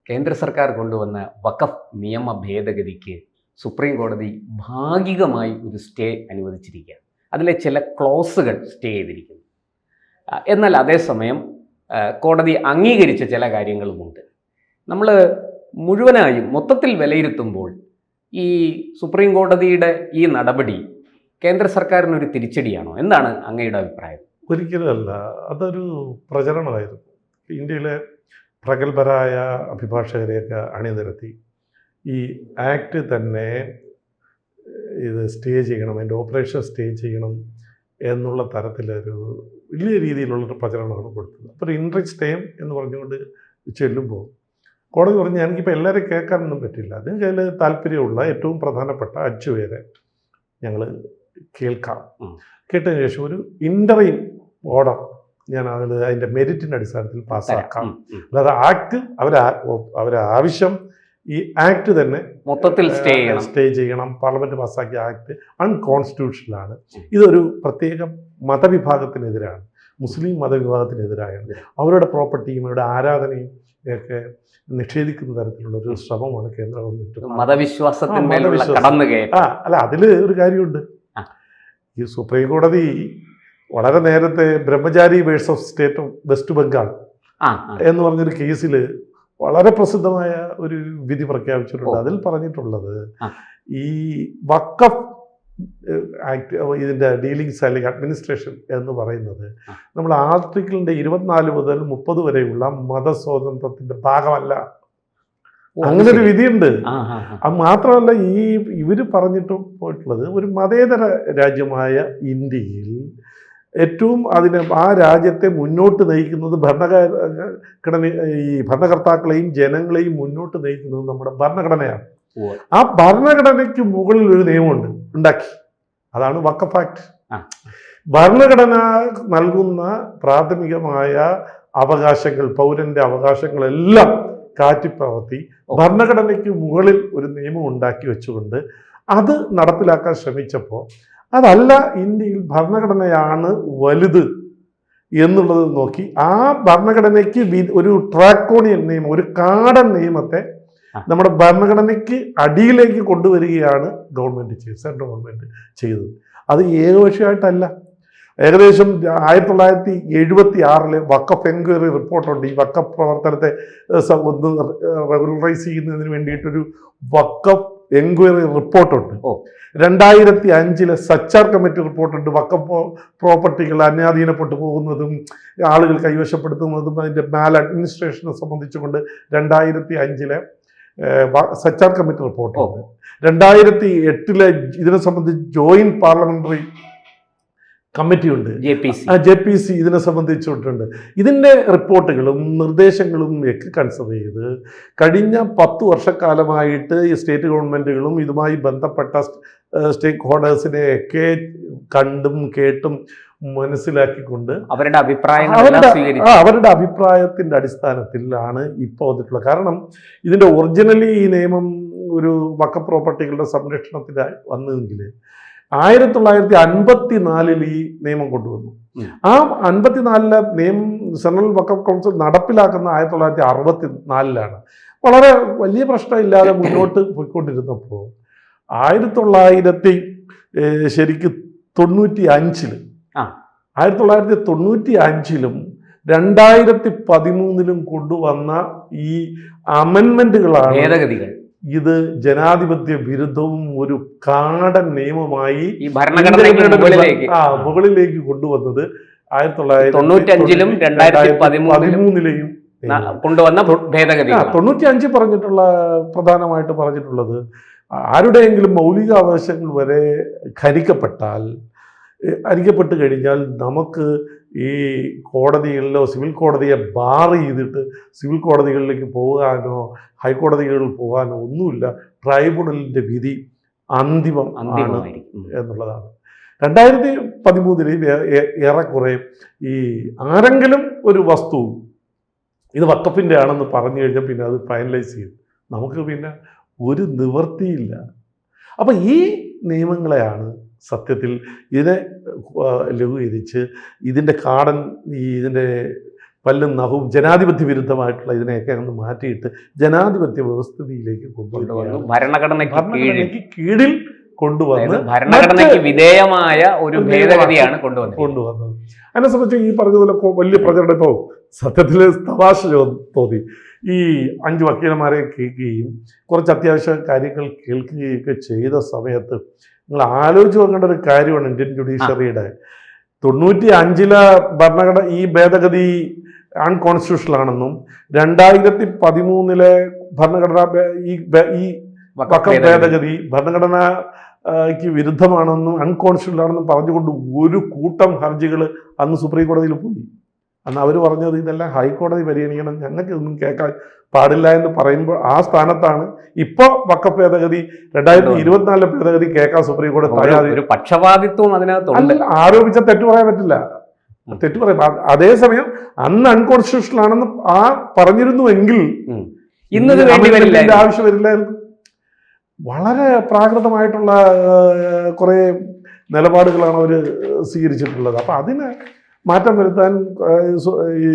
കേന്ദ്ര സർക്കാർ കൊണ്ടുവന്ന വഖഫ് നിയമ ഭേദഗതിക്ക് സുപ്രീം കോടതി ഭാഗികമായി ഒരു സ്റ്റേ അനുവദിച്ചിരിക്കുകയാണ്. അതിലെ ചില ക്ലോസുകൾ സ്റ്റേ ചെയ്തിരിക്കുന്നു. എന്നാൽ അതേസമയം കോടതി അംഗീകരിച്ച ചില കാര്യങ്ങളുമുണ്ട്. നമ്മൾ മുഴുവനായും മൊത്തത്തിൽ വിലയിരുത്തുമ്പോൾ ഈ സുപ്രീം കോടതിയുടെ ഈ നടപടി കേന്ദ്ര സർക്കാരിനൊരു തിരിച്ചടിയാണോ? എന്താണ് അങ്ങയുടെ അഭിപ്രായം? ഒരിക്കലുമല്ല, അതൊരു പ്രചരണമായിരുന്നു. ഇന്ത്യയിലെ പ്രഗത്ഭരായ അഭിഭാഷകരെയൊക്കെ അണിനിരത്തി ഈ ആക്ട് തന്നെ ഇത് സ്റ്റേ ചെയ്യണം, അതിൻ്റെ ഓപ്പറേഷൻ സ്റ്റേ ചെയ്യണം എന്നുള്ള തരത്തിലൊരു വലിയ രീതിയിലുള്ളൊരു പ്രചരണമാണ് കൊടുത്തത്. അപ്പോൾ ഒരു ഇൻട്രസ്റ്റ് ടൈം എന്ന് പറഞ്ഞുകൊണ്ട് ചെല്ലുമ്പോൾ കോടതി പറഞ്ഞ് എനിക്കിപ്പോൾ എല്ലാവരും കേൾക്കാനൊന്നും പറ്റില്ല, അതിന് അതിൽ താല്പര്യമുള്ള ഏറ്റവും പ്രധാനപ്പെട്ട 5 പേരെ ഞങ്ങൾ കേൾക്കാം. കേട്ടതിന് ശേഷം ഒരു ഇൻ്ററിം ഓർഡർ ഞാൻ അതിൻ്റെ മെരിറ്റിൻ്റെ അടിസ്ഥാനത്തിൽ പാസ്സാക്കാം. അല്ലാതെ ആക്ട് അവരെ ആവശ്യം ഈ ആക്ട് തന്നെ മൊത്തത്തിൽ സ്റ്റേ ചെയ്യണം. പാർലമെന്റ് പാസ്സാക്കിയ ആക്ട് അൺകോൺസ്റ്റിറ്റ്യൂഷണലാണ്. ഇതൊരു പ്രത്യേക മതവിഭാഗത്തിനെതിരാണ്, മുസ്ലിം മതവിഭാഗത്തിനെതിരായാണ്. അവരുടെ പ്രോപ്പർട്ടിയും അവരുടെ ആരാധനയും ഒക്കെ നിഷേധിക്കുന്ന തരത്തിലുള്ള ഒരു ശ്രമമാണ് കേന്ദ്ര ഗവൺമെന്റ്. അല്ല, അതിൽ ഒരു കാര്യമുണ്ട്. ഈ സുപ്രീം കോടതി വളരെ നേരത്തെ Brahmachari versus state of West Bengal എന്ന് പറഞ്ഞൊരു കേസിൽ വളരെ പ്രസിദ്ധമായ ഒരു വിധി പ്രഖ്യാപിച്ചിട്ടുണ്ട്. അതിൽ പറഞ്ഞിട്ടുള്ളത് ഈ വഖഫ് ആക്ട്, ഇതിൻ്റെ ഡീലിങ്സ് അല്ലെങ്കിൽ അഡ്മിനിസ്ട്രേഷൻ എന്ന് പറയുന്നത് നമ്മൾ ആർട്ടിക്കിളിൻ്റെ 24 മുതൽ 30 വരെയുള്ള മതസ്വാതന്ത്ര്യത്തിൻ്റെ ഭാഗമല്ല. അങ്ങനെ ഒരു വിധിയുണ്ട്. അത് മാത്രമല്ല, ഇവർ പറഞ്ഞിട്ട് പോയിട്ടുള്ളത് ഒരു മതേതര രാജ്യമായ ഇന്ത്യയിൽ ഏറ്റവും ആ രാജ്യത്തെ മുന്നോട്ട് നയിക്കുന്നത് ഭരണകർത്താക്കളെയും ജനങ്ങളെയും മുന്നോട്ട് നയിക്കുന്നത് നമ്മുടെ ഭരണഘടനയാണ്. ആ ഭരണഘടനയ്ക്ക് മുകളിൽ ഒരു നിയമമുണ്ട്, ഉണ്ടാക്കി. അതാണ് വഖഫ് ആക്ട്. ഭരണഘടന നൽകുന്ന പ്രാഥമികമായ അവകാശങ്ങൾ, പൗരന്റെ അവകാശങ്ങളെല്ലാം കാറ്റിപ്പകർത്തി ഭരണഘടനയ്ക്ക് മുകളിൽ ഒരു നിയമം ഉണ്ടാക്കി വെച്ചുകൊണ്ട് അത് നടപ്പിലാക്കാൻ ശ്രമിച്ചപ്പോൾ അതല്ല, ഇന്ത്യയിൽ ഭരണഘടനയാണ് വലുത് എന്നുള്ളത് നോക്കി ആ ഭരണഘടനയ്ക്ക് ഒരു ട്രാക്കോണിയൻ നിയമം, ഒരു കാടൻ നിയമത്തെ നമ്മുടെ ഭരണഘടനയ്ക്ക് അടിയിലേക്ക് കൊണ്ടുവരികയാണ് ഗവൺമെന്റ് ചെയ്തത്, സെൻട്രൽ ഗവൺമെന്റ് ചെയ്തത്. അത് ഏകപക്ഷീയമായിട്ടല്ല. ഏകദേശം 1976 വഖഫ് എൻക്വയറി റിപ്പോർട്ടുണ്ട്. ഈ വഖഫ് പ്രവർത്തനത്തെ ഒന്ന് റെഗുലറൈസ് ചെയ്യുന്നതിന് വേണ്ടിയിട്ടൊരു വഖഫ് എൻക്വയറി റിപ്പോർട്ടുണ്ട്. 2005 സച്ചാർ കമ്മിറ്റി റിപ്പോർട്ടുണ്ട്. വഖഫ് പ്രോപ്പർട്ടികൾ അന്യാധീനപ്പെട്ടു പോകുന്നതും ആളുകൾ കൈവശപ്പെടുത്തുന്നതും അതിൻ്റെ മാൽ അഡ്മിനിസ്ട്രേഷനെ സംബന്ധിച്ചുകൊണ്ട് 2005 സച്ചാർ കമ്മിറ്റി റിപ്പോർട്ടുണ്ട്. 2008 ഇതിനെ സംബന്ധിച്ച് ജോയിന്റ് പാർലമെന്ററി കമ്മിറ്റി ഉണ്ട്, JPC, ഇതിനെ സംബന്ധിച്ചിട്ടുണ്ട്. ഇതിൻ്റെ റിപ്പോർട്ടുകളും നിർദ്ദേശങ്ങളും ഒക്കെ കൺസിഡർ ചെയ്ത് കഴിഞ്ഞ 10 വർഷക്കാലമായിട്ട് ഈ സ്റ്റേറ്റ് ഗവൺമെൻറ്റുകളും ഇതുമായി ബന്ധപ്പെട്ട സ്റ്റേക്ക് ഹോൾഡേഴ്സിനെയൊക്കെ കണ്ടും കേട്ടും മനസ്സിലാക്കിക്കൊണ്ട് അവരുടെ അഭിപ്രായത്തിൻ്റെ അടിസ്ഥാനത്തിലാണ് ഇപ്പോൾ വന്നിട്ടുള്ളത്. കാരണം ഇതിൻ്റെ ഒറിജിനലി ഈ നിയമം ഒരു വഖഫ് പ്രോപ്പർട്ടികളുടെ സംരക്ഷണത്തിന് വന്നതെങ്കിൽ 1954 ഈ നിയമം കൊണ്ടുവന്നു. ആ 54 നിയമം സെൻട്രൽ വഖഫ് കൗൺസിൽ നടപ്പിലാക്കുന്ന 1964 വളരെ വലിയ പ്രശ്നമില്ലാതെ മുന്നോട്ട് പോയിക്കൊണ്ടിരുന്നപ്പോൾ 1995 2013 കൊണ്ടുവന്ന ഈ അമെൻമെന്റുകളാണ്, ഭേദഗതികൾ, ഇത് ജനാധിപത്യ വിരുദ്ധവും ഒരു കാടൻ നിയമമായി മുകളിലേക്ക് കൊണ്ടുവന്നത് 1995 2013 കൊണ്ടുവന്ന ഭേദഗതി. 95 പറഞ്ഞിട്ടുള്ള പ്രധാനമായിട്ട് പറഞ്ഞിട്ടുള്ളത് ആരുടെയെങ്കിലും മൗലിക അവകാശങ്ങൾ വരെ ഹനിക്കപ്പെട്ട് കഴിഞ്ഞാൽ നമുക്ക് ഈ കോടതികളിലോ സിവിൽ കോടതിയെ ബാർ ചെയ്തിട്ട് സിവിൽ കോടതികളിലേക്ക് പോകാനോ ഹൈക്കോടതികളിൽ പോകാനോ ഒന്നുമില്ല. ട്രൈബ്യൂണലിൻ്റെ വിധി അന്തിമം ആണ് എന്നുള്ളതാണ്. 2013 ഏറെക്കുറെ ഈ ആരെങ്കിലും ഒരു വസ്തു ഇത് വഖഫിൻ്റെ ആണെന്ന് പറഞ്ഞു കഴിഞ്ഞാൽ പിന്നെ അത് ഫൈനലൈസ് ചെയ്യും. നമുക്ക് പിന്നെ ഒരു നിവൃത്തിയില്ല. അപ്പം ഈ നിയമങ്ങളെയാണ് സത്യത്തിൽ ഇതിനെ ലഘൂകരിച്ച് ഇതിൻ്റെ പല്ലും നഖവും ജനാധിപത്യ വിരുദ്ധമായിട്ടുള്ള ഇതിനെയൊക്കെ ഒന്ന് മാറ്റിയിട്ട് ജനാധിപത്യ വ്യവസ്ഥിതിയിലേക്ക് കൊണ്ടുവന്നു ഭരണഘടനയ്ക്ക് കീഴിൽ കൊണ്ടുവന്ന് ഭരണഘടനയ്ക്ക് വിധേയമായ ഒരു ഭേദഗതിയാണ് കൊണ്ടുവന്നത്. അതിനെ സംബന്ധിച്ച് ഈ പറഞ്ഞതുപോലെ വലിയ പ്രചരണം. ഇപ്പോൾ സത്യത്തിൽ തമാശ തോന്നി. ഈ 5 വക്കീലന്മാരെ കേൾക്കുകയും കുറച്ച് അത്യാവശ്യ കാര്യങ്ങൾ കേൾക്കുകയൊക്കെ ചെയ്ത സമയത്ത് നിങ്ങൾ ആലോചിച്ച് നോക്കേണ്ട ഒരു കാര്യമാണ് ഇന്ത്യൻ ജുഡീഷ്യറിയുടെ 95 ഭരണഘടന ഈ ഭേദഗതി അൺകോൺസ്റ്റിറ്റ്യൂഷണൽ ആണെന്നും 2013 ഭരണഘടന ഈ വഖഫ് ഭേദഗതി ഭരണഘടനയ്ക്ക് വിരുദ്ധമാണെന്നും അൺകോൺസ്റ്റിറ്റ്യൂഷണൽ ആണെന്നും പറഞ്ഞുകൊണ്ട് ഒരു കൂട്ടം ഹർജികൾ അന്ന് സുപ്രീം കോടതിയിൽ പോയി. അന്ന് അവർ പറഞ്ഞത് ഇതെല്ലാം ഹൈക്കോടതി പരിഗണിക്കണം, ഞങ്ങൾക്ക് ഇതൊന്നും കേൾക്കാൻ പാടില്ല എന്ന് പറയുമ്പോൾ ആ സ്ഥാനത്താണ് ഇപ്പോൾ വഖഫ് ഭേദഗതി 2024 ഭേദഗതി കേൾക്കാൻ സുപ്രീം കോടതി ഒരു പക്ഷപാതിത്വം അതിനകത്ത് ആരോപിച്ച തെറ്റു പറയാൻ പറ്റില്ല, തെറ്റു പറയാം. അതേസമയം അന്ന് അൺകോൺസ്റ്റിറ്റ്യൂഷണൽ ആണെന്ന് പറഞ്ഞിരുന്നുവെങ്കിൽ ഇന്ന് ആവശ്യം വരില്ലായിരുന്നു. വളരെ പ്രാകൃതമായിട്ടുള്ള കുറേ നിലപാടുകളാണ് അവർ സ്വീകരിച്ചിട്ടുള്ളത്. അപ്പം അതിന് മാറ്റം വരുത്താൻ ഈ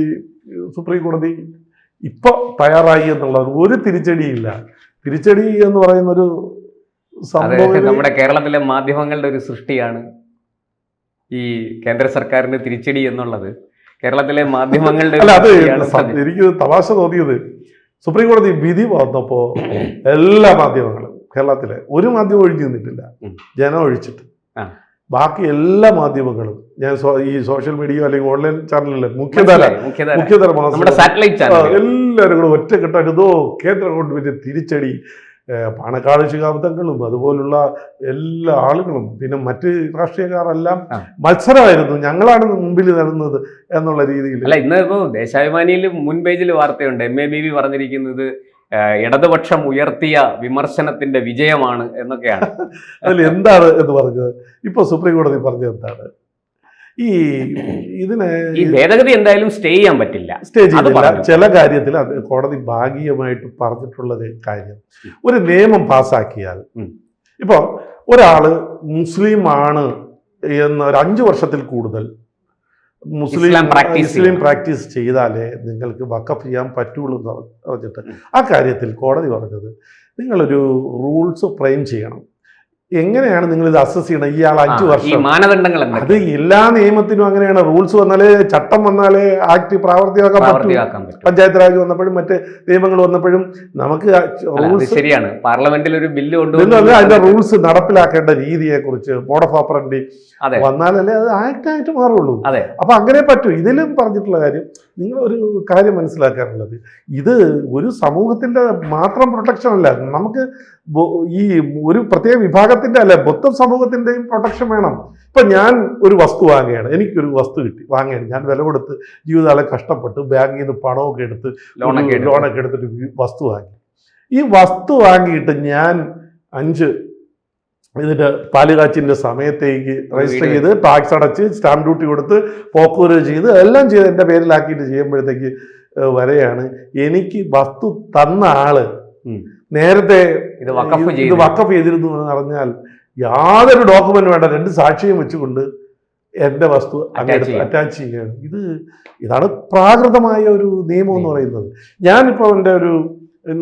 സുപ്രീം കോടതി ഇപ്പോൾ തയ്യാറായി എന്നുള്ളത് ഒരു തിരിച്ചടിയില്ല. തിരിച്ചടി എന്ന് പറയുന്നൊരു സംഭവം നമ്മുടെ കേരളത്തിലെ മാധ്യമങ്ങളുടെ ഒരു സൃഷ്ടിയാണ് ഈ കേന്ദ്ര സർക്കാരിന് തിരിച്ചടി എന്നുള്ളത്. കേരളത്തിലെ മാധ്യമങ്ങളുടെ എനിക്ക് തമാശ തോന്നിയത് സുപ്രീം കോടതി വിധി വന്നപ്പോൾ എല്ലാ മാധ്യമങ്ങളും കേരളത്തിലെ ഒരു മാധ്യമം ഒഴിഞ്ഞു നിന്നിട്ടില്ല, ജനം ഒഴിച്ചിട്ട് ബാക്കി എല്ലാ മാധ്യമങ്ങളും ഞാൻ ഈ സോഷ്യൽ മീഡിയ അല്ലെങ്കിൽ ഓൺലൈൻ ചാനലിലെ മുഖ്യധാര എല്ലാവരും കൂടെ ഒറ്റക്കെട്ടായിട്ട് ഇതോ കേന്ദ്ര ഗവൺമെന്റ് തിരിച്ചടി, പാണക്കാട് ശിഹാബ്ദങ്ങളും അതുപോലുള്ള എല്ലാ ആളുകളും പിന്നെ മറ്റ് രാഷ്ട്രീയക്കാരെല്ലാം മത്സരമായിരുന്നു, ഞങ്ങളാണ് മുമ്പിൽ നടന്നത് എന്നുള്ള രീതിയിൽ. അല്ല, ഇന്ന് ഇപ്പോൾ ദേശാഭിമാനിയിൽ മുൻ പേജിൽ വാർത്തയുണ്ട്, MABV പറഞ്ഞിരിക്കുന്നത് ഇടതുപക്ഷം ഉയർത്തിയ വിമർശനത്തിന്റെ വിജയമാണ് എന്നൊക്കെയാണ്. അതിൽ എന്താണ് എന്ന് പറഞ്ഞത് ഇപ്പൊ സുപ്രീം കോടതി പറഞ്ഞത് എന്താണ്? ഈ ഭേദഗതി എന്തായാലും സ്റ്റേ ചെയ്യാൻ പറ്റില്ല. സ്റ്റേ ചെയ്തില്ല. ചില കാര്യത്തിൽ അത് കോടതി ഭാഗികമായിട്ട് പറഞ്ഞിട്ടുള്ളത് കാര്യം, ഒരു നിയമം പാസ്സാക്കിയാൽ ഇപ്പൊ ഒരാള് മുസ്ലിം ആണ് എന്ന ഒരു 5 വർഷത്തിൽ കൂടുതൽ മുസ്ലിം പ്രാക്ടീസ് ചെയ്താലേ നിങ്ങൾക്ക് വഖഫ് ചെയ്യാൻ പറ്റുള്ളൂ എന്ന് പറഞ്ഞിട്ട് ആ കാര്യത്തിൽ കോടതി പറഞ്ഞത് നിങ്ങളൊരു റൂൾസ് ഫ്രെയിം ചെയ്യണം. എങ്ങനെയാണ് നിങ്ങൾ ഇത് അസസ് ചെയ്യണം? ഇയാൾ 5 വർഷം മാനദണ്ഡങ്ങൾ അത് എല്ലാ നിയമത്തിനും അങ്ങനെയാണ്. റൂൾസ് വന്നാലേ, ചട്ടം വന്നാലേ ആക്ട് പ്രാവർത്തികമാക്കാൻ പറ്റും. പഞ്ചായത്ത് രാജ് വന്നപ്പോഴും മറ്റ് നിയമങ്ങൾ വന്നപ്പോഴും നമുക്ക് റൂൾസ് ശരിയാണ്. പാർലമെന്റിൽ ഒരു ബില്ല് അതിന്റെ റൂൾസ് നടപ്പിലാക്കേണ്ട രീതിയെ കുറിച്ച് മോഡ് ഓഫ് ഓപ്പറൻഡി വന്നാലല്ലേ അത് ആക്ടായിട്ട് മാറുള്ളൂ. അപ്പൊ അങ്ങനെ പറ്റൂ. ഇതിലും പറഞ്ഞിട്ടുള്ള കാര്യം, നിങ്ങൾ ഒരു കാര്യം മനസ്സിലാക്കാറുള്ളത്, ഇത് ഒരു സമൂഹത്തിന്റെ മാത്രം പ്രൊട്ടക്ഷൻ അല്ല, നമുക്ക് ഈ ഒരു പ്രത്യേക വിഭാഗത്തിന്റെ അല്ല, മൊത്തം സമൂഹത്തിന്റെയും പ്രൊട്ടക്ഷൻ വേണം. ഇപ്പൊ ഞാൻ ഒരു വസ്തു വാങ്ങുകയാണ്, എനിക്കൊരു വസ്തു വാങ്ങുകയാണ്, ഞാൻ വില കൊടുത്ത് ജീവിതകാലം കഷ്ടപ്പെട്ട് ബാങ്കിൽ നിന്ന് പണമൊക്കെ എടുത്ത് ലോണൊക്കെ എടുത്തിട്ട് വസ്തു വാങ്ങി. ഈ വസ്തു വാങ്ങിയിട്ട് ഞാൻ 5 ഇതിന്റെ പാലുകാച്ചിന്റെ സമയത്തേക്ക് രജിസ്റ്റർ ചെയ്ത് ടാക്സ് അടച്ച് സ്റ്റാമ്പ് ഡ്യൂട്ടി കൊടുത്ത് പോക്കുവരവ് ചെയ്ത് എല്ലാം ചെയ്ത് എൻ്റെ പേരിലാക്കിയിട്ട് ചെയ്യുമ്പോഴത്തേക്ക് വരെയാണ് എനിക്ക് വസ്തു തന്ന ആള് നേരത്തെ ഇത് വഖഫ് ചെയ്തിരുന്നു എന്ന് പറഞ്ഞാൽ യാതൊരു ഡോക്യുമെന്റ് വേണ്ട, 2 സാക്ഷിയും വെച്ചുകൊണ്ട് എൻ്റെ വസ്തു അറ്റാച്ച് ചെയ്യുകയാണ്. ഇതാണ് പ്രാകൃതമായ ഒരു നിയമം എന്ന് പറയുന്നത്. ഞാനിപ്പോൾ എൻ്റെ ഒരു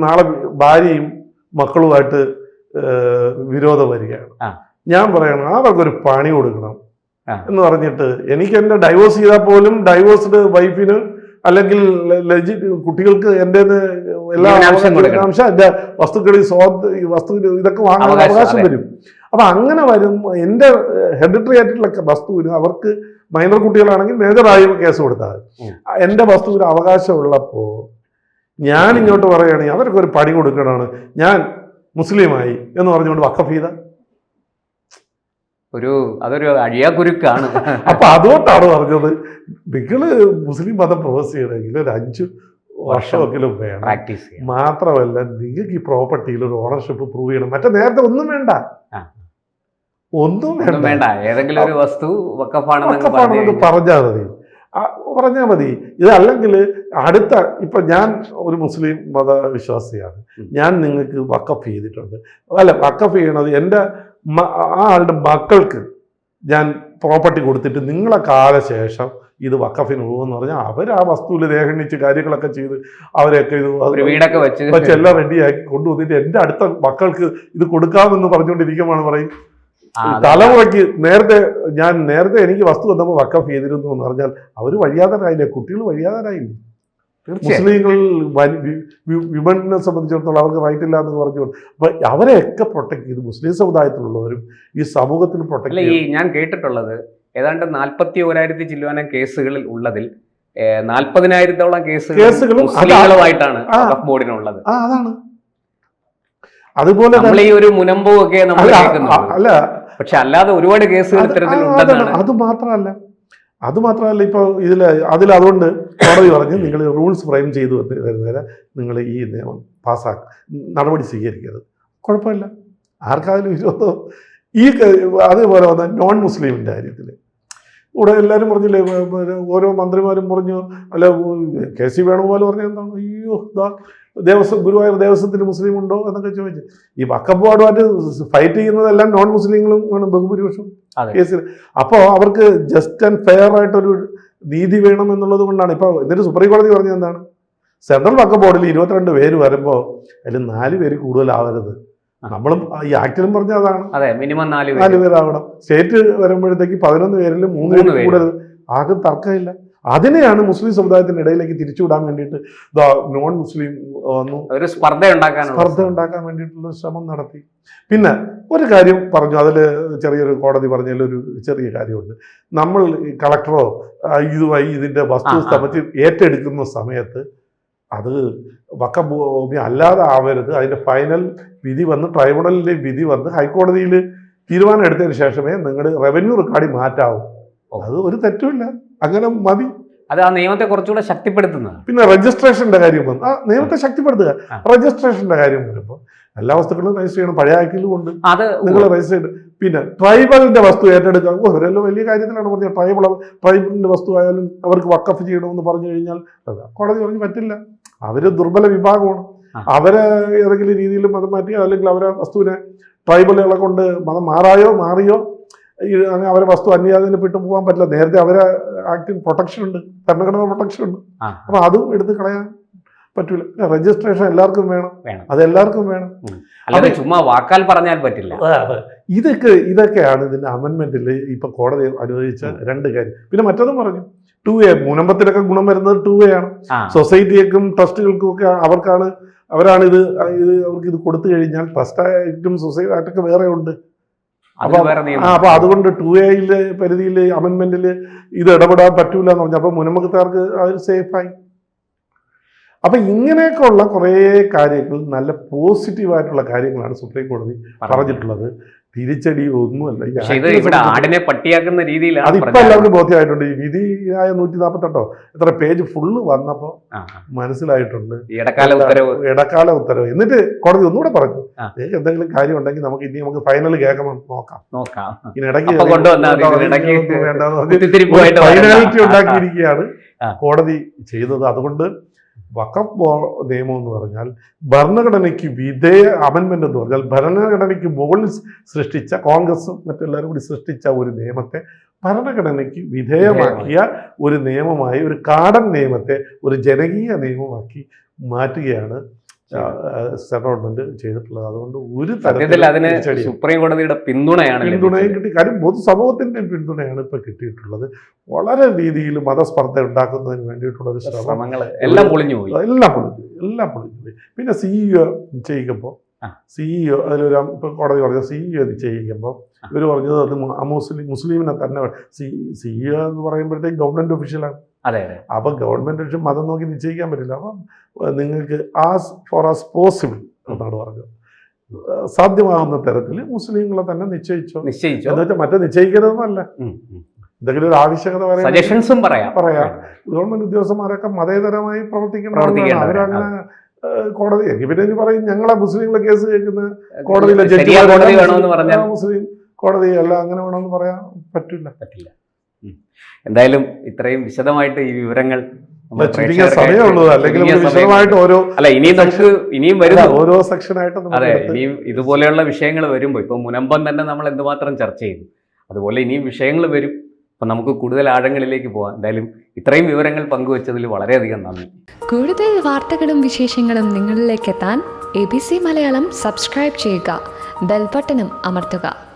നാളെ ഭാര്യയും മക്കളുമായിട്ട് വിരോധം വരികയാണ്. ഞാൻ പറയണം അവർക്കൊരു പണി കൊടുക്കണം എന്ന് പറഞ്ഞിട്ട് എനിക്ക് എൻ്റെ ഡൈവോഴ്സ് ചെയ്താൽ പോലും ഡൈവോഴ്സ്ഡ് വൈഫിന് അല്ലെങ്കിൽ കുട്ടികൾക്ക് എൻ്റെ എല്ലാ അംശം എൻ്റെ വസ്തുക്കളിൽ ഇതൊക്കെ വാങ്ങാൻ അവകാശം വരും. അപ്പൊ അങ്ങനെ വരുമ്പോൾ എൻ്റെ ഹെറിഡിറ്ററി ആയിട്ടുള്ള വസ്തുവിന് അവർക്ക് മൈനർ കുട്ടികളാണെങ്കിൽ മേജറായി കേസ് കൊടുത്താൽ എൻ്റെ വസ്തുവിന് അവകാശമുള്ളപ്പോൾ ഞാൻ ഇങ്ങോട്ട് പറയുകയാണെങ്കിൽ അവർക്ക് ഒരു പണി കൊടുക്കണമാണ്, ഞാൻ മുസ്ലിമായി എന്ന് പറഞ്ഞുകൊണ്ട് വഖഫ് ചെയ്ത അതൊരു അഴിയാകുരുക്കാണ്. അപ്പൊ അതുകൊണ്ടാണ് പറഞ്ഞത്, നിങ്ങള് മുസ്ലിം മതം പ്രൊഫസ് ചെയ്യണമെങ്കിൽ ഒരു 5 വർഷമെങ്കിലും വേണം. മാത്രമല്ല നിങ്ങൾക്ക് ഈ പ്രോപ്പർട്ടിയിൽ ഒരു ഓണർഷിപ്പ് പ്രൂവ് ചെയ്യണം. മറ്റേ നേരത്തെ ഒന്നും വേണ്ട, ഒന്നും വേണ്ട, ഏതെങ്കിലും ഒരു വസ്തു വഖഫാണെന്ന് പറഞ്ഞാൽ മതി. ഇതല്ലെങ്കിൽ ഇപ്പൊ ഞാൻ ഒരു മുസ്ലിം മതവിശ്വാസിയാണ്, ഞാൻ നിങ്ങൾക്ക് വഖഫ് ചെയ്തിട്ടുണ്ട്, അല്ല വഖഫ് ചെയ്യണത് എൻ്റെ ആ ആളുടെ മക്കൾക്ക് ഞാൻ പ്രോപ്പർട്ടി കൊടുത്തിട്ട് നിങ്ങളെ കാലശേഷം ഇത് വഖഫിന് പോകുമെന്ന് പറഞ്ഞാൽ അവർ ആ വസ്തുവിൽ രേഖണിച്ച് കാര്യങ്ങളൊക്കെ ചെയ്ത് അവരെയൊക്കെ ഒരു വീടൊക്കെ വെച്ച് എല്ലാം റെഡിയാക്കി കൊണ്ടുവന്നിട്ട് എൻ്റെ അടുത്ത മക്കൾക്ക് ഇത് കൊടുക്കാമെന്ന് പറഞ്ഞുകൊണ്ടിരിക്കുമ്പോൾ പറയും തലമുറയ്ക്ക് നേരത്തെ എനിക്ക് വസ്തു വന്നപ്പോൾ വഖഫ് ചെയ്തിരുന്നു എന്ന് പറഞ്ഞാൽ അവർ വഴിയാതരായില്ലേ, കുട്ടികൾ വഴിയാതരായില്ലേ. മുസ്ലിങ്ങൾ വിമണിനെ സംബന്ധിച്ചിടത്തോളം അവർക്ക് റൈറ്റ് ഇല്ല എന്ന് പറഞ്ഞു. അപ്പൊ അവരെയൊക്കെ പ്രൊട്ടക്ട് ചെയ്ത് മുസ്ലിം സമുദായത്തിലുള്ളവരും ഈ സമൂഹത്തിൽ പ്രൊട്ടക്ട് ചെയ്യും. ഞാൻ കേട്ടിട്ടുള്ളത് ഏതാണ്ട് 41,000 ചില്ലുവാനം കേസുകളിൽ ഉള്ളതിൽ 40,000-ഓളം കേസുകളും മുസ്ലിങ്ങളുമായിട്ടാണ് വഖഫ് ബോർഡിനുള്ളത്. അതാണ്. അതുപോലെ നമ്മൾ ഈ ഒരു മുനമ്പും ഒക്കെ നമ്മൾ കേൾക്കുന്നുണ്ട്. അല്ല, പക്ഷെ അല്ലാതെ ഒരുപാട് കേസുകൾ ഇത്തരത്തിലുണ്ടെന്നാണ്. അത് മാത്രമല്ല ഇപ്പോൾ അതുകൊണ്ട് കോടതി പറഞ്ഞ് നിങ്ങൾ റൂൾസ് ഫ്രെയിം ചെയ്തു വരുന്നവരെ നിങ്ങൾ ഈ നിയമം നടപടി സ്വീകരിക്കരുത്. കുഴപ്പമില്ല, ആർക്കായാലും വിരോധം. അതേപോലെ വന്ന നോൺ മുസ്ലിമിൻ്റെ കാര്യത്തിൽ ഇവിടെ എല്ലാവരും പറഞ്ഞില്ലേ, ഓരോ മന്ത്രിമാരും പറഞ്ഞു, അല്ല KC വേണുഗോപാൽ പറഞ്ഞ എന്താണ്, അയ്യോ ഗുരുവായൂർ ദേവസ്വത്തിന് മുസ്ലിം ഉണ്ടോ എന്നൊക്കെ ചോദിച്ചു. ഈ വഖഫ് ബോർഡുമായിട്ട് ഫൈറ്റ് ചെയ്യുന്നതെല്ലാം നോൺ മുസ്ലിങ്ങളും ആണ് ബഹുഭൂരിപക്ഷം കേസിൽ. അപ്പോൾ അവർക്ക് ജസ്റ്റ് ആൻഡ് ഫെയർ ആയിട്ടൊരു നീതി വേണം എന്നുള്ളത് കൊണ്ടാണ്. ഇപ്പോൾ എന്നിട്ട് സുപ്രീം കോടതി പറഞ്ഞത് എന്താണ്, സെൻട്രൽ വഖഫ് ബോർഡിൽ 22 പേര് വരുമ്പോൾ അതിൽ 4 പേര് കൂടുതലാവരുത്. നമ്മളും ഈ ആക്ടിലും പറഞ്ഞ അതാണ്, മിനിമം 4 പേരാവണം. സ്റ്റേറ്റ് വരുമ്പോഴത്തേക്ക് 11 പേരിൽ 3 പേര് കൂടുതൽ, ആർക്കും തർക്കമില്ല. അതിനെയാണ് മുസ്ലിം സമുദായത്തിന്റെ ഇടയിലേക്ക് തിരിച്ചുവിടാൻ വേണ്ടിയിട്ട് നോൺ മുസ്ലിം വന്നു, ഒരു സ്പർദ്ധ ഉണ്ടാക്കാൻ വേണ്ടിയിട്ടുള്ള ശ്രമം നടത്തി. പിന്നെ ഒരു കാര്യം പറഞ്ഞു, അതിൽ ചെറിയൊരു കോടതി പറഞ്ഞതിലൊരു ചെറിയ കാര്യമുണ്ട്. നമ്മൾ കളക്ടറോ ഇതുമായി ഇതിന്റെ വസ്തുസ്ഥ ഏറ്റെടുക്കുന്ന സമയത്ത് അത് വഖഫ് ഭൂമി അല്ലാതെ ആവരുത്. അതിന്റെ ഫൈനൽ വിധി വന്ന് ട്രൈബ്യൂണലിലെ വിധി വന്ന് ഹൈക്കോടതിയിൽ തീരുമാനം എടുത്തതിന് ശേഷമേ നിങ്ങൾ റവന്യൂ റെക്കോർഡിൽ മാറ്റാവൂ. അത് ഒരു തെറ്റുമില്ല, അങ്ങനെ മതി. അത് ആ നിയമത്തെ കുറച്ചുകൂടെ ശക്തിപ്പെടുത്തുന്നത്. പിന്നെ രജിസ്ട്രേഷന്റെ കാര്യം വന്നു, നിയമത്തെ ശക്തിപ്പെടുത്തുക. രജിസ്ട്രേഷന്റെ കാര്യം വരുമ്പോൾ എല്ലാ വസ്തുക്കളും രജിസ്റ്റർ ചെയ്യണം. പഴയ ആക്കിലും കൊണ്ട് നിങ്ങൾ രജിസ്റ്റർ ചെയ്ത് പിന്നെ ട്രൈബലിന്റെ വസ്തു ഏറ്റെടുക്കാം. അവരെല്ലാം വലിയ കാര്യത്തിലാണ് പറഞ്ഞത്. ട്രൈബലിന്റെ വസ്തു ആയാലും അവർക്ക് വഖഫ് ചെയ്യണമെന്ന് പറഞ്ഞു കഴിഞ്ഞാൽ കോടതി പറഞ്ഞു പറ്റില്ല. അവര് ദുർബല വിഭാഗമാണ്. അവരെ ഏതെങ്കിലും രീതിയിൽ മതം മാറ്റിയോ അല്ലെങ്കിൽ അവരെ വസ്തുവിനെ ട്രൈബലുകളെ കൊണ്ട് മതം മാറിയോ അങ്ങനെ അവരെ വസ്തു അന്യാധീനപ്പെട്ടു പോകാൻ പറ്റില്ല. നേരത്തെ അവരെ ആക്ടിന് പ്രൊട്ടക്ഷൻ ഉണ്ട്, ഭരണഘടന പ്രൊട്ടക്ഷൻ ഉണ്ട്. അപ്പൊ അതും എടുത്ത് കളയാൻ പറ്റൂല. രജിസ്ട്രേഷൻ എല്ലാവർക്കും വേണം, അതെല്ലാവർക്കും വേണം. ചുമ്മാ വാക്കാൽ പറഞ്ഞാൽ പറ്റില്ല. ഇതൊക്കെയാണ് ഇതിന്റെ അമെന്റ്മെന്റിൽ ഇപ്പൊ കോടതി അനുവദിച്ച 2 കാര്യം. പിന്നെ മറ്റതും പറഞ്ഞു 2A, മുനമ്പത്തിലൊക്കെ ഗുണം വരുന്നത് 2A ആണ്. സൊസൈറ്റിക്കും ട്രസ്റ്റുകൾക്കും ഒക്കെ അവരാണ് അവർക്ക് ഇത് കൊടുത്തു കഴിഞ്ഞാൽ ട്രസ്റ്റ് ആയിട്ടും സൊസൈറ്റി ആയിട്ടൊക്കെ വേറെ ഉണ്ട്. അപ്പൊ അതുകൊണ്ട് 2A പരിധിയിൽ അമെന്റ്മെന്റിൽ ഇത് ഇടപെടാൻ പറ്റൂല എന്ന് പറഞ്ഞു. അപ്പൊ മുനമ്പക്കാർക്ക് അവർ സേഫായി. അപ്പൊ ഇങ്ങനെയൊക്കെ ഉള്ള കുറേ കാര്യങ്ങൾ, നല്ല പോസിറ്റീവായിട്ടുള്ള കാര്യങ്ങളാണ് സുപ്രീം കോടതി പറഞ്ഞിട്ടുള്ളത്. തിരിച്ചടി ഒന്നുമല്ല. ആടിനെ പട്ടിയാക്കുന്ന രീതിയിലാണ് അതിപ്പോ എല്ലാവർക്കും ബോധ്യമായിട്ടുണ്ട്. ഈ വിധിയായ 148 എത്ര പേജ് ഫുള്ള് വന്നപ്പോ മനസ്സിലായിട്ടുണ്ട് ഇടക്കാല ഉത്തരവ്. എന്നിട്ട് കോടതി ഒന്നുകൂടെ പറഞ്ഞു, എന്തെങ്കിലും കാര്യം ഉണ്ടെങ്കിൽ നമുക്ക് ഫൈനൽ കേൾക്കണം, നോക്കാം. ഇതിനിടയ്ക്ക് ഫൈനാലിറ്റി ഉണ്ടാക്കിയിരിക്കുകയാണ് കോടതി ചെയ്തത്. അതുകൊണ്ട് വഖഫ് നിയമം എന്ന് പറഞ്ഞാൽ ഭരണഘടനയ്ക്ക് അമെന്റ്മെന്റ് എന്ന് പറഞ്ഞാൽ ഭരണഘടനയ്ക്ക് മുകളിൽ സൃഷ്ടിച്ച, കോൺഗ്രസും മറ്റെല്ലാവരും കൂടി സൃഷ്ടിച്ച ഒരു നിയമത്തെ ഭരണഘടനയ്ക്ക് വിധേയമാക്കിയ ഒരു നിയമമായി, ഒരു കാടൻ നിയമത്തെ ഒരു ജനകീയ നിയമമാക്കി മാറ്റുകയാണ് ഗവൺമെന്റ് ചെയ്തിട്ടുള്ളത്. അതുകൊണ്ട് ഒരു തരത്തിൽ സുപ്രീം കോടതിയുടെ പിന്തുണയും കിട്ടി. കാര്യം പൊതുസമൂഹത്തിന്റെ പിന്തുണയാണ് ഇപ്പൊ കിട്ടിയിട്ടുള്ളത്. വളരെ രീതിയിൽ മതസ്പർദ്ധ ഉണ്ടാക്കുന്നതിന് വേണ്ടിയിട്ടുള്ള ഒരു ശ്രമങ്ങൾ എല്ലാം പൊളിഞ്ഞു. പിന്നെ CEO ചെയ്യുമ്പോൾ അതിലൊരു കോടതി പറഞ്ഞ CEO ചെയ്യിക്കുമ്പോൾ ഇവർ പറഞ്ഞത് അത് മുസ്ലിമിനെ തന്നെ CEO എന്ന് പറയുമ്പോഴത്തേക്ക് ഗവൺമെന്റ് ഒഫീഷ്യലാണ്. അപ്പൊ ഗവൺമെന്റ് ഒഫീഷ്യൽ മതം നോക്കി നിശ്ചയിക്കാൻ പറ്റില്ല. അപ്പം നിങ്ങൾക്ക് ആസ് പോസിബിൾ എന്നാണ് പറഞ്ഞത്. സാധ്യമാകുന്ന തരത്തിൽ മുസ്ലിങ്ങളെ തന്നെ നിശ്ചയിച്ചോ എന്ന് വെച്ചാൽ മറ്റേ നിശ്ചയിക്കരുതെന്നല്ല, എന്തെങ്കിലും ഒരു ആവശ്യകത പറയാം. ഗവൺമെന്റ് ഉദ്യോഗസ്ഥന്മാരൊക്കെ മതേതരമായി പ്രവർത്തിക്കണം. അവരങ്ങനെ കോടതി പിന്നെ പറയും ഞങ്ങളെ മുസ്ലിങ്ങളെ കേസ് കേൾക്കുന്ന കോടതിയിലെ മുസ്ലിം കോടതി അല്ല, അങ്ങനെ വേണമെന്ന് പറയാൻ പറ്റില്ല. എന്തായാലും ഇത്രയും വിശദമായിട്ട് ഈ വിവരങ്ങൾ സമയമുള്ളത് അല്ലെങ്കിൽ വിശദമായിട്ട് ഇനിയും വരുന്ന ഓരോ സെക്ഷനായിട്ട് ഇനിയും ഇതുപോലെയുള്ള വിഷയങ്ങൾ വരുമ്പോൾ ഇപ്പൊ മുനമ്പം തന്നെ നമ്മൾ എന്തുമാത്രം ചർച്ച ചെയ്തു, അതുപോലെ ഇനിയും വിഷയങ്ങൾ വരും. അപ്പം നമുക്ക് കൂടുതൽ ആഴങ്ങളിലേക്ക് പോകാം. എന്തായാലും ഇത്രയും വിവരങ്ങൾ പങ്കുവച്ചതിൽ വളരെയധികം നന്ദി. കൂടുതൽ വാർത്തകളും വിശേഷങ്ങളും നിങ്ങളിലേക്ക് എത്താൻ ABC മലയാളം സബ്സ്ക്രൈബ് ചെയ്യുക, ബെൽ ബട്ടണും അമർത്തുക.